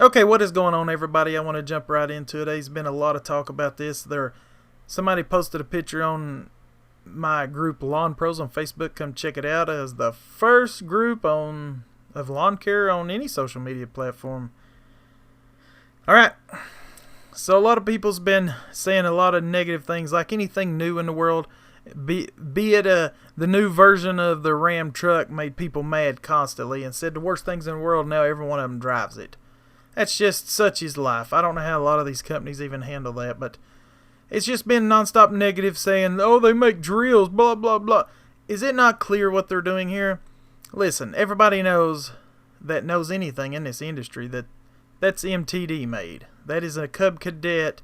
Okay, what is going on, everybody? I want to jump right into it. There's been a lot of talk about this. Somebody posted a picture on my group Lawn Pros on Facebook. Come check it out as the first group on of lawn care on any social media platform. All right, so a lot of people's been saying a lot of negative things, like anything new in the world. Be it the new version of the Ram truck made people mad constantly and said the worst things in the world. Now every one of them drives it. That's just such is life. I don't know how a lot of these companies even handle that, but it's just been nonstop negative saying, oh, they make drills, blah, blah, blah. Is it not clear what they're doing here? Listen, everybody knows that knows anything in this industry that's MTD made. That is a Cub Cadet,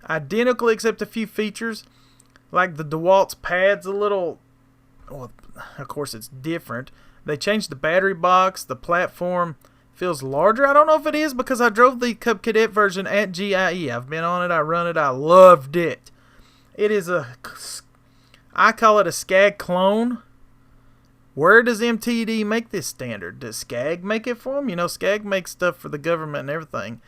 identical except a few features, like the DeWalt's pads a little. Well, of course it's different. They changed the battery box, the platform feels larger. I don't know if it is because I drove the Cub Cadet version at GIE. I've been on it, I run it, I loved it. It is I call it a Skag clone. Where does MTD make this standard? Does Skag make it for them? You know, Skag makes stuff for the government and everything.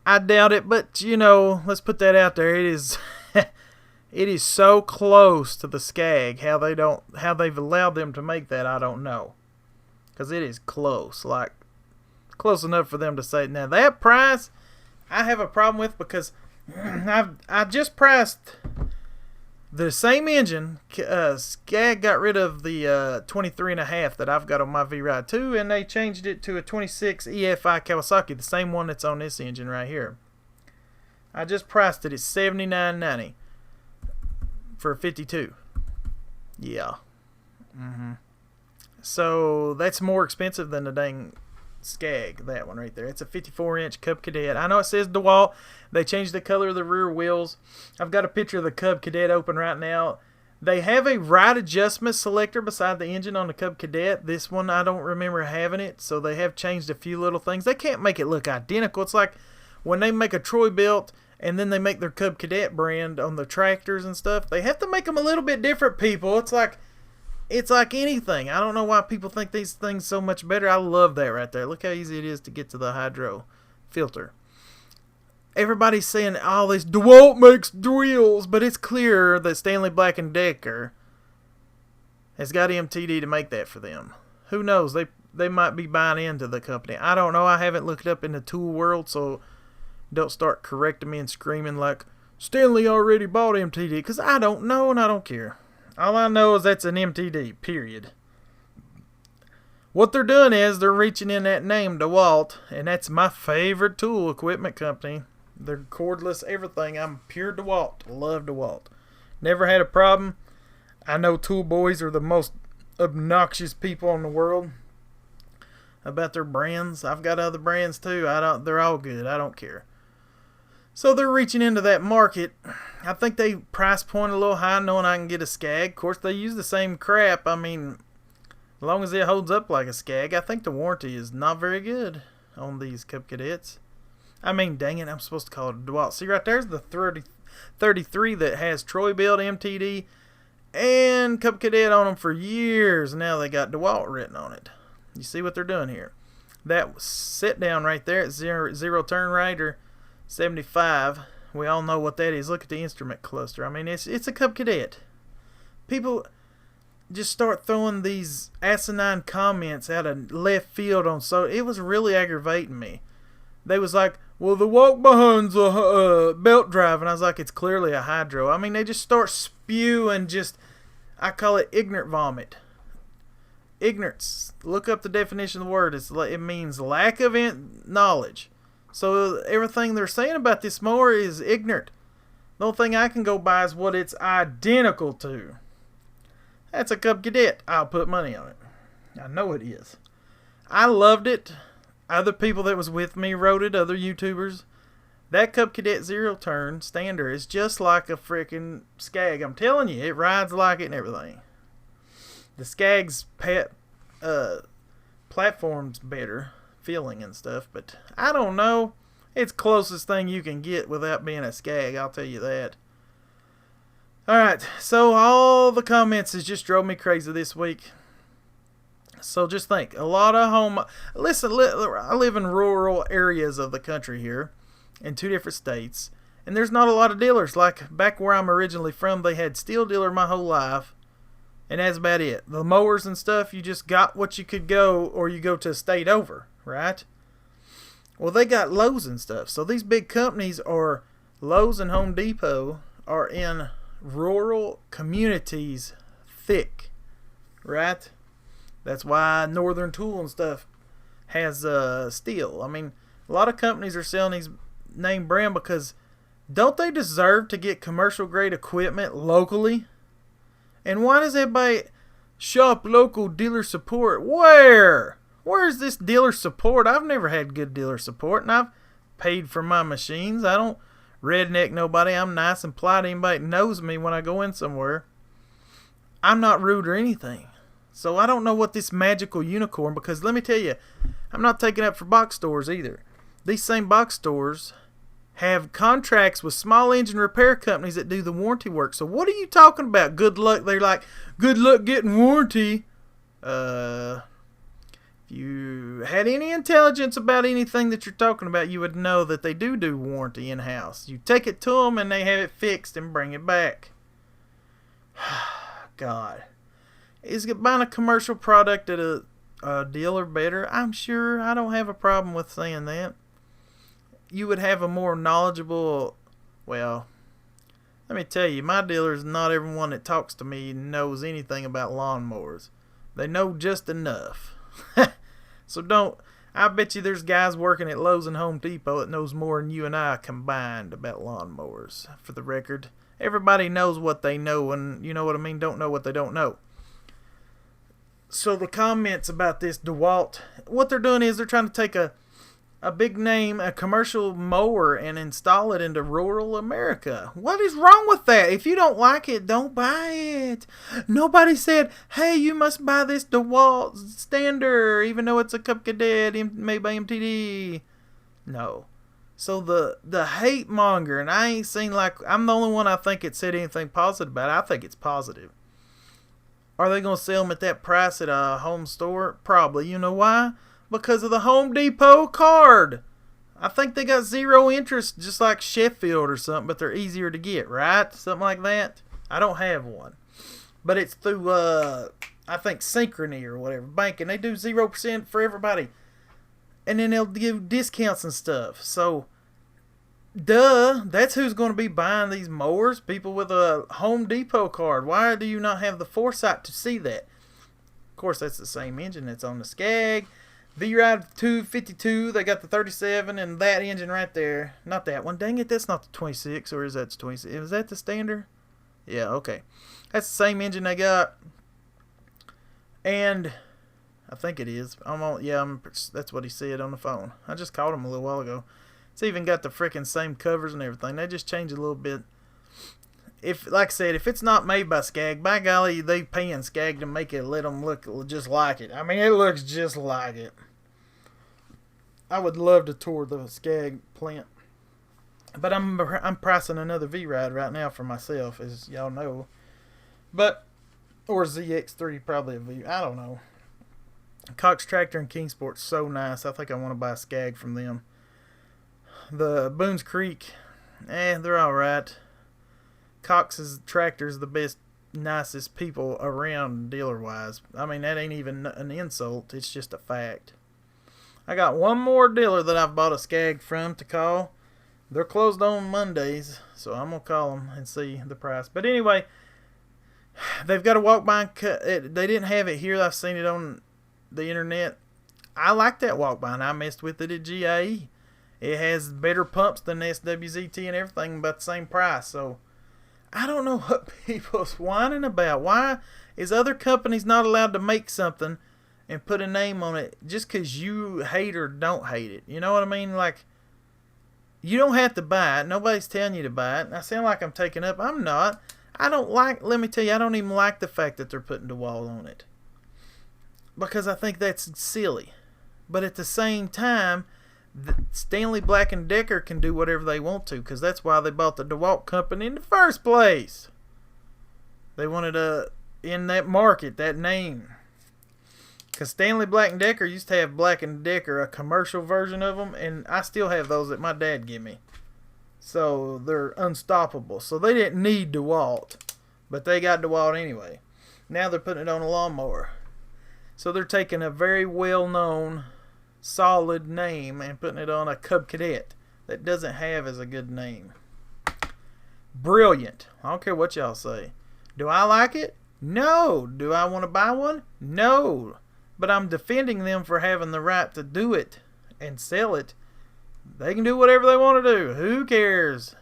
I doubt it, but let's put that out there. It is it is so close to the Skag. How they've allowed them to make that, I don't know. Cuz it is close. Like close enough for them to say, now that price I have a problem with, because I just priced the same engine. Skag got rid of the 23.5 that I've got on my V-Ride 2, and they changed it to a 26 EFI Kawasaki, the same one that's on this engine right here. I just priced it at $79.90 for a 52. Yeah. So that's more expensive than the dang Skag, that one right there. It's a 54-inch Cub Cadet. I know it says DeWalt. They changed the color of the rear wheels. I've got a picture of the Cub Cadet open right now. They have a ride adjustment selector beside the engine on the Cub Cadet. This one, I don't remember having it, so they have changed a few little things. They can't make it look identical. It's like when they make a Troy Built and then they make their Cub Cadet brand on the tractors and stuff. They have to make them a little bit different, people. It's like anything. I don't know why people think these things so much better. I love that right there. Look how easy it is to get to the hydro filter. Everybody's saying all this DeWalt makes drills, but it's clear that Stanley Black & Decker has got MTD to make that for them. Who knows? They might be buying into the company. I don't know. I haven't looked up in the tool world, so don't start correcting me and screaming like Stanley already bought MTD, because I don't know and I don't care. All I know is that's an MTD, period. What they're doing is they're reaching in that name, DeWalt, and that's my favorite tool equipment company. They're cordless, everything. I'm pure DeWalt. Love DeWalt. Never had a problem. I know tool boys are the most obnoxious people in the world about their brands. I've got other brands too. They're all good. I don't care. So they're reaching into that market. I think they price point a little high, knowing I can get a Skag. Of course, they use the same crap. I mean, as long as it holds up like a Skag. I think the warranty is not very good on these Cub Cadets. I mean, dang it, I'm supposed to call it a DeWalt. See, right there's the 33 that has Troy Built, MTD, and Cub Cadet on them for years. Now they got DeWalt written on it. You see what they're doing here? That sit down right there at zero turn rider 75. We all know what that is. Look at the instrument cluster. I mean, it's a Cub Cadet. People just start throwing these asinine comments out of left field on, so it was really aggravating me. They was like, well, the walk behind's a belt drive, and I was like, it's clearly a hydro. I mean, they just start spewing I call it ignorant vomit. Ignorance. Look up the definition of the word. It means lack of knowledge. So everything they're saying about this mower is ignorant. The only thing I can go by is what it's identical to. That's a Cub Cadet. I'll put money on it. I know it is. I loved it. Other people that was with me wrote it. Other YouTubers. That Cub Cadet zero turn standard is just like a freaking Skag. I'm telling you, it rides like it and everything. The Skag's platform's better. Feeling and stuff, but I don't know. It's closest thing you can get without being a Skag, I'll tell you that. Alright, so all the comments has just drove me crazy this week. So just think, a lot of home. Listen, I live in rural areas of the country here, in 2 different states, and there's not a lot of dealers. Like back where I'm originally from, they had Steel Dealer my whole life, and that's about it. The mowers and stuff, you just got what you could go, or you go to a state over, right? Well, they got Lowe's and stuff. So these big companies are Lowe's and Home Depot are in rural communities thick, right? That's why Northern Tool and stuff has steel. I mean, a lot of companies are selling these name brand because don't they deserve to get commercial grade equipment locally? And why does everybody shop local dealer support? Where? Where's this dealer support? I've never had good dealer support, and I've paid for my machines. I don't redneck nobody. I'm nice and polite. Anybody knows me when I go in somewhere. I'm not rude or anything. So I don't know what this magical unicorn, because let me tell you, I'm not taking up for box stores either. These same box stores have contracts with small engine repair companies that do the warranty work. So what are you talking about? Good luck. They're like, good luck getting warranty. If you had any intelligence about anything that you're talking about, you would know that they do warranty in-house. You take it to them and they have it fixed and bring it back. God. Is buying a commercial product at a dealer better? I'm sure. I don't have a problem with saying that. You would have a more knowledgeable, well, let me tell you, my dealers, not everyone that talks to me knows anything about lawnmowers. They know just enough. So I bet you there's guys working at Lowe's and Home Depot that knows more than you and I combined about lawnmowers. For the record, everybody knows what they know, and you know what I mean, don't know what they don't know. So the comments about this DeWalt, what they're doing is they're trying to take a big name, a commercial mower, and install it into rural America. What is wrong with that? If you don't like it, don't buy it. Nobody said, hey, you must buy this DeWalt Standard, even though it's a Cup Cadet made by MTD. No. So the hate monger, and I ain't seen I'm the only one I think it said anything positive about it. I think it's positive. Are they going to sell them at that price at a home store? Probably. You know why? Because of the Home Depot card. I think they got 0 interest, just like Sheffield or something, but they're easier to get, right? Something like that. I don't have one. But it's through, I think, Synchrony or whatever, bank, and they do 0% for everybody. And then they'll give discounts and stuff. So, duh, that's who's going to be buying these mowers, people with a Home Depot card. Why do you not have the foresight to see that? Of course, that's the same engine that's on the Skag. V-Ride 252, they got the 37 and that engine right there. Not that one. Dang it, that's not the 26, or is that the 26? Is that the Standard? Yeah, okay. That's the same engine they got. And I think it is. That's what he said on the phone. I just called him a little while ago. It's even got the freaking same covers and everything. They just changed a little bit. Like I said, if it's not made by Skag, by golly, they paying Skag to make it, let them look just like it. I mean, it looks just like it. I would love to tour the Skag plant. But I'm pricing another V-Ride right now for myself, as y'all know. Or ZX3, probably a V. I don't know. Cox Tractor and Kingsport's so nice. I think I want to buy a Skag from them. The Boones Creek, they're alright. Cox's Tractor's the best, nicest people around dealer-wise. I mean, that ain't even an insult. It's just a fact. I got one more dealer that I've bought a Skag from to call. They're closed on Mondays, so I'm going to call them and see the price. But anyway, they've got a walk-by. They didn't have it here. I've seen it on the internet. I like that walk-by, and I messed with it at GIE. It has better pumps than the SWZT and everything, about the same price. So I don't know what people's whining about. Why is other companies not allowed to make something and put a name on it just because you hate or don't hate it? You know what I mean? Like, you don't have to buy it. Nobody's telling you to buy it. I sound like I'm taking up. I'm not. Let me tell you, I don't even like the fact that they're putting DeWalt on it. Because I think that's silly. But at the same time, Stanley Black & Decker can do whatever they want to, because that's why they bought the DeWalt company in the first place. They wanted in that market, that name. Because Stanley Black & Decker used to have Black & Decker, a commercial version of them, and I still have those that my dad gave me. So they're unstoppable. So they didn't need DeWalt, but they got DeWalt anyway. Now they're putting it on a lawnmower. So they're taking a very well-known, solid name and putting it on a Cub Cadet that doesn't have as a good name. Brilliant. I don't care what y'all say. Do I like it? No. Do I want to buy one? No. But I'm defending them for having the right to do it and sell it. They can do whatever they want to do. Who cares?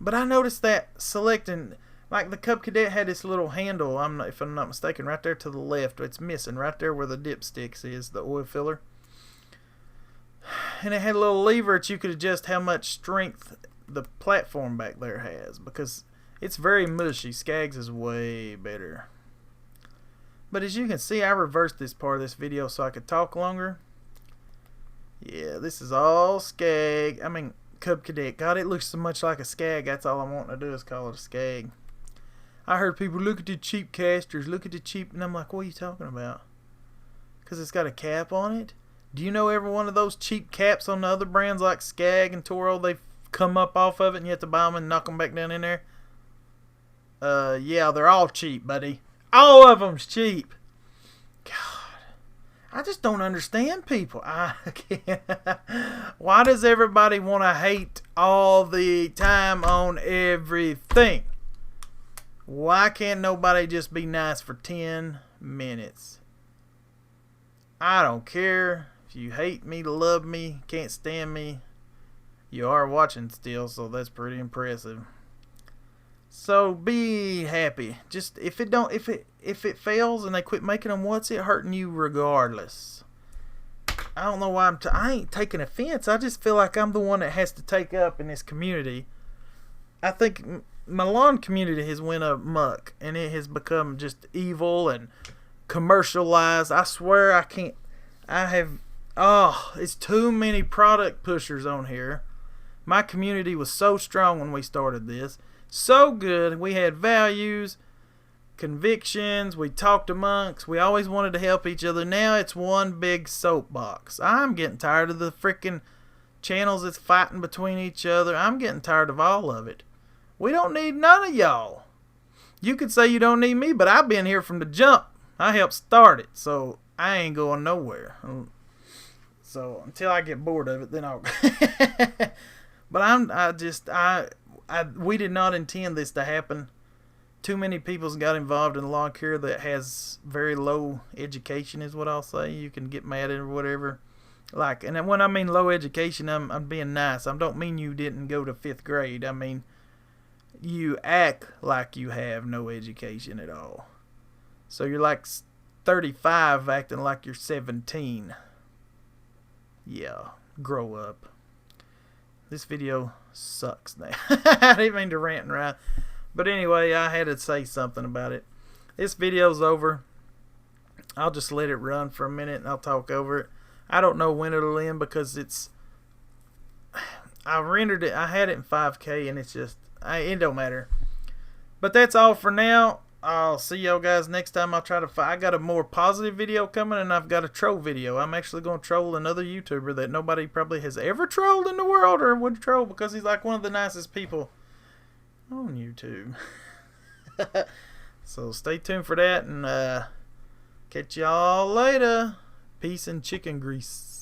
But I noticed that selecting, like the Cub Cadet had this little handle, if I'm not mistaken, right there to the left. It's missing right there where the dipsticks is, the oil filler. And it had a little lever that you could adjust how much strength the platform back there has, because it's very mushy. Skaggs is way better. But as you can see, I reversed this part of this video so I could talk longer. Yeah, this is all Skag. I mean, Cub Cadet. God, it looks so much like a Skag. That's all I'm wanting to do is call it a Skag. I heard people, look at the cheap casters, look at the cheap, and I'm like, what are you talking about? Because it's got a cap on it? Do you know every one of those cheap caps on the other brands like Skag and Toro, they've come up off of it and you have to buy them and knock them back down in there? Yeah, they're all cheap, buddy. All of them's cheap. God, I just don't understand people. I can't. Why does everybody want to hate all the time on everything? Why can't nobody just be nice for 10 minutes? I don't care. If you hate me to love me, can't stand me, you are watching still, so that's pretty impressive. So be happy. Just if it fails and they quit making them, what's it hurting you regardless? I don't know why I ain't taking offense. I just feel like I'm the one that has to take up in this community. I think my lawn community has went amok and it has become just evil and commercialized. I swear I can't. It's too many product pushers on here. My community was so strong when we started this. So good. We had values, convictions, we talked amongst, we always wanted to help each other. Now it's one big soapbox. I'm getting tired of the freaking channels that's fighting between each other. I'm getting tired of all of it. We don't need none of y'all. You could say you don't need me, but I've been here from the jump. I helped start it, so I ain't going nowhere. So until I get bored of it, then I'll. But we did not intend this to happen. Too many people's got involved in lawn care that has very low education, is what I'll say. You can get mad at it or whatever. Like, and when I mean low education, I'm being nice. I don't mean you didn't go to 5th grade. I mean you act like you have no education at all. So you're like 35 acting like you're 17. Yeah, grow up. This video sucks now. I didn't mean to rant and rant. But anyway, I had to say something about it. This video's over. I'll just let it run for a minute and I'll talk over it. I don't know when it'll end because I rendered it. I had it in 5K and it's just, it don't matter. But that's all for now. I'll see y'all guys next time. I'll try to I got a more positive video coming and I've got a troll video. I'm actually going to troll another YouTuber that nobody probably has ever trolled in the world or would troll because he's like one of the nicest people on YouTube. So stay tuned for that and catch y'all later. Peace and chicken grease.